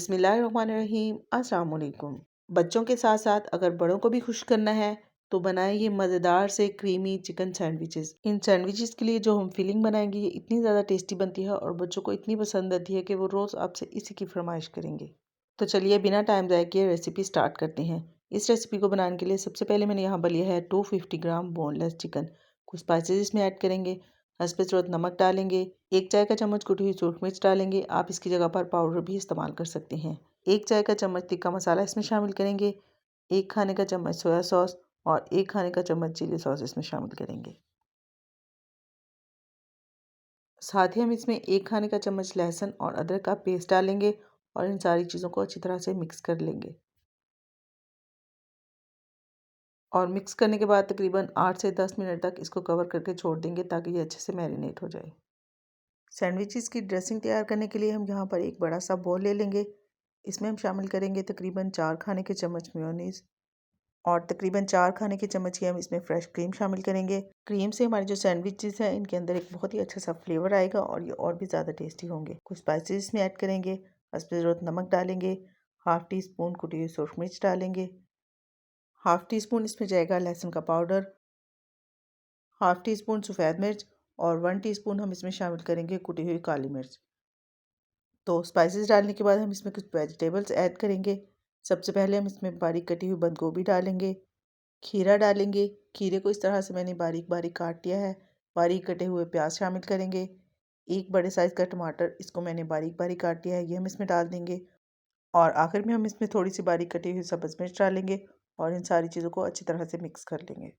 बिस्मिल्लाहिर्रहमानिर्रहीम अस्सलाम वालेकुम। बच्चों के साथ साथ अगर बड़ों को भी खुश करना है तो बनाएं ये मज़ेदार से क्रीमी चिकन सैंडविचेस। इन सैंडविचेस के लिए जो हम फिलिंग बनाएंगे ये इतनी ज़्यादा टेस्टी बनती है और बच्चों को इतनी पसंद आती है कि वो रोज़ आपसे इसी की फरमाइश करेंगे। तो चलिए बिना टाइम ज़ाया किए रेसिपी स्टार्ट करते हैं। इस रेसिपी को बनाने के लिए सबसे पहले मैंने यहाँ पर लिया है 250 ग्राम बोनलेस चिकन। कुछ स्पाइसेस इसमें ऐड करेंगे। हस्बे ज़रूरत नमक डालेंगे। 1 चाय का चम्मच कुटी हुई सूरख मिर्च डालेंगे। आप इसकी जगह पर पाउडर भी इस्तेमाल कर सकते हैं। 1 चाय का चम्मच तिक्का मसाला इसमें शामिल करेंगे। 1 खाने का चम्मच सोया सॉस और 1 खाने का चम्मच चिली सॉस इसमें शामिल करेंगे। साथ ही हम इसमें 1 खाने का चम्मच लहसुन और अदरक का पेस्ट डालेंगे और इन सारी चीज़ों को अच्छी तरह से मिक्स कर लेंगे। और मिक्स करने के बाद तकरीबन 8 से 10 मिनट तक इसको कवर करके छोड़ देंगे ताकि ये अच्छे से मैरिनेट हो जाए। सैंडविचेस की ड्रेसिंग तैयार करने के लिए हम यहाँ पर एक बड़ा सा बॉल ले लेंगे। इसमें हम शामिल करेंगे तकरीबन 4 खाने के चम्मच मेयोनीज़ और तकरीबन 4 खाने के चम्मच ही हम इसमें फ्रेश क्रीम शामिल करेंगे। क्रीम से हमारे जो सैंडविचेस हैं इनके अंदर एक बहुत ही अच्छा सा फ्लेवर आएगा और ये और भी ज़्यादा टेस्टी होंगे। कुछ स्पाइसेस इसमें ऐड करेंगे। हस्बे ज़रूरत नमक डालेंगे। हाफ़ टी स्पून कुटी हुई सूरख मिर्च डालेंगे। हाफ़ टी स्पून इसमें जाएगा लहसुन का पाउडर। हाफ़ टी स्पून सफ़ेद मिर्च और 1 टीस्पून हम इसमें शामिल करेंगे कुटी हुई काली मिर्च। तो स्पाइसेस डालने के बाद हम इसमें कुछ वेजिटेबल्स ऐड करेंगे। सबसे पहले हम इसमें बारीक कटी हुई बंद गोभी डालेंगे। खीरा डालेंगे। खीरे को इस तरह से मैंने बारीक बारीक काट लिया है। बारीक कटे हुए प्याज शामिल करेंगे। 1 बड़े साइज़ का टमाटर, इसको मैंने बारीक बारीक काट लिया है, ये हम इसमें डाल देंगे। और आखिर में हम इसमें थोड़ी सी बारीक कटी हुई सब्ज़ मिर्च डालेंगे और इन सारी चीज़ों को अच्छी तरह से मिक्स कर लेंगे।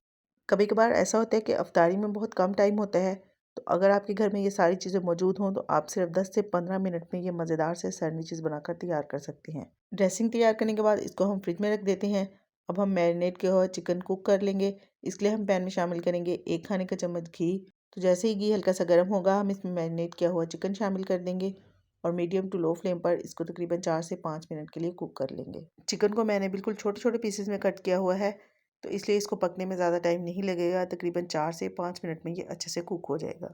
कभी कभार ऐसा होता है कि अफ्तारी में बहुत कम टाइम होता है, तो अगर आपके घर में ये सारी चीज़ें मौजूद हों तो आप सिर्फ 10 से 15 मिनट में ये मज़ेदार से सैंडविचेस बनाकर तैयार कर सकते हैं। ड्रेसिंग तैयार करने के बाद इसको हम फ्रिज में रख देते हैं। अब हम मैरिनेट किया हुआ चिकन कुक कर लेंगे। इसके लिए हम पैन में शामिल करेंगे 1 खाने का चम्मच घी। तो जैसे ही घी हल्का सा गर्म होगा हम इसमें मैरिनेट किया हुआ चिकन शामिल कर देंगे और मीडियम टू लो फ्लेम पर इसको तकरीबन 4 से 5 मिनट के लिए कुक कर लेंगे। चिकन को मैंने बिल्कुल छोटे छोटे पीसेस में कट किया हुआ है, तो इसलिए इसको पकने में ज़्यादा टाइम नहीं लगेगा। तकरीबन 4 से 5 मिनट में ये अच्छे से कुक हो जाएगा।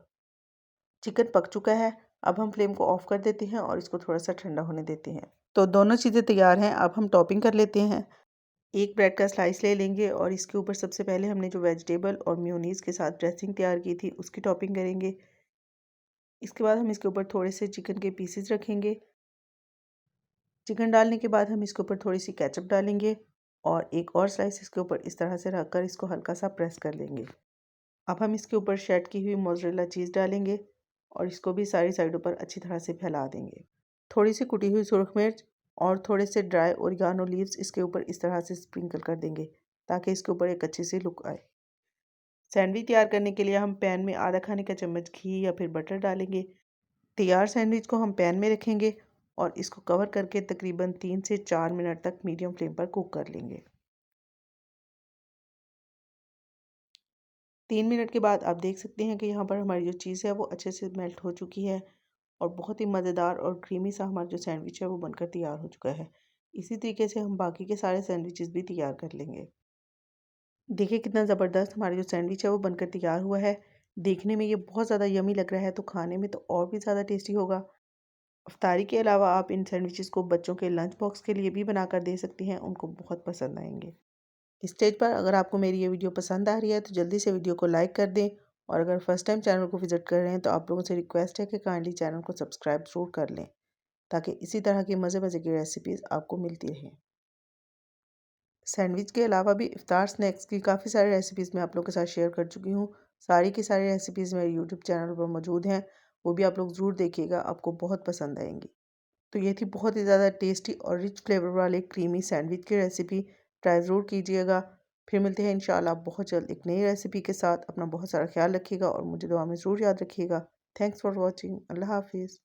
चिकन पक चुका है। अब हम फ्लेम को ऑफ कर देते हैं और इसको थोड़ा सा ठंडा होने देते हैं। तो दोनों चीज़ें तैयार हैं। अब हम टॉपिंग कर लेते हैं। एक ब्रेड का स्लाइस ले लेंगे और इसके ऊपर सबसे पहले हमने जो वेजिटेबल और मेयोनीज़ के साथ ड्रेसिंग तैयार की थी उसकी टॉपिंग करेंगे। इसके बाद हम इसके ऊपर थोड़े से चिकन के पीसेस रखेंगे। चिकन डालने के बाद हम इसके ऊपर थोड़ी सी केचप डालेंगे और एक और स्लाइस इसके ऊपर इस तरह से रखकर इसको हल्का सा प्रेस कर लेंगे। अब हम इसके ऊपर शेड की हुई मोज़रेला चीज़ डालेंगे और इसको भी सारी साइडों पर अच्छी तरह से फैला देंगे। थोड़ी सी कुटी हुई सुरख मिर्च और थोड़े से ड्राई ओरिगानो लीव्स इसके ऊपर इस तरह से स्प्रिंकल कर देंगे ताकि इसके ऊपर एक अच्छी सी लुक आए। सैंडविच तैयार करने के लिए हम पैन में आधा खाने का चम्मच घी या फिर बटर डालेंगे। तैयार सैंडविच को हम पैन में रखेंगे और इसको कवर करके तकरीबन 3 से 4 मिनट तक मीडियम फ्लेम पर कुक कर लेंगे। 3 मिनट के बाद आप देख सकते हैं कि यहाँ पर हमारी जो चीज़ है वो अच्छे से मेल्ट हो चुकी है और बहुत ही मज़ेदार और क्रीमी सा हमारा जो सैंडविच है वो बनकर तैयार हो चुका है। इसी तरीके से हम बाकी के सारे सैंडविचेस भी तैयार कर लेंगे। देखिए कितना ज़बरदस्त हमारा जो सैंडविच है वो बनकर तैयार हुआ है। देखने में ये बहुत ज़्यादा यमी लग रहा है, तो खाने में तो और भी ज़्यादा टेस्टी होगा। अफ्तारी के अलावा आप इन सैंडविचेस को बच्चों के लंच बॉक्स के लिए भी बनाकर दे सकती हैं, उनको बहुत पसंद आएंगे। इस स्टेज पर अगर आपको मेरी ये वीडियो पसंद आ रही है तो जल्दी से वीडियो को लाइक कर दें और अगर फर्स्ट टाइम चैनल को विजिट कर रहे हैं तो आप लोगों से रिक्वेस्ट है कि काइंडली चैनल को सब्सक्राइब ज़रूर कर लें ताकि इसी तरह की मज़े मज़े की रेसिपीज़ आपको मिलती रहें। सैंडविच के अलावा भी इफ्तार स्नैक्स की काफ़ी सारी रेसिपीज़ मैं आप लोगों के साथ शेयर कर चुकी हूँ। सारी की सारी रेसिपीज़ मेरे यूट्यूब चैनल पर मौजूद हैं, वो भी आप लोग ज़रूर देखिएगा, आपको बहुत पसंद आएंगी। तो ये थी बहुत ही ज़्यादा टेस्टी और रिच फ्लेवर वाले क्रीमी सैंडविच की रेसिपी। ट्राई ज़रूर कीजिएगा। फिर मिलते हैं इंशाल्लाह बहुत जल्द एक नई रेसिपी के साथ। अपना बहुत सारा ख्याल रखिएगा और मुझे दुआ में ज़रूर याद रखिएगा। Thanks for watching. अल्लाह हाफिज़।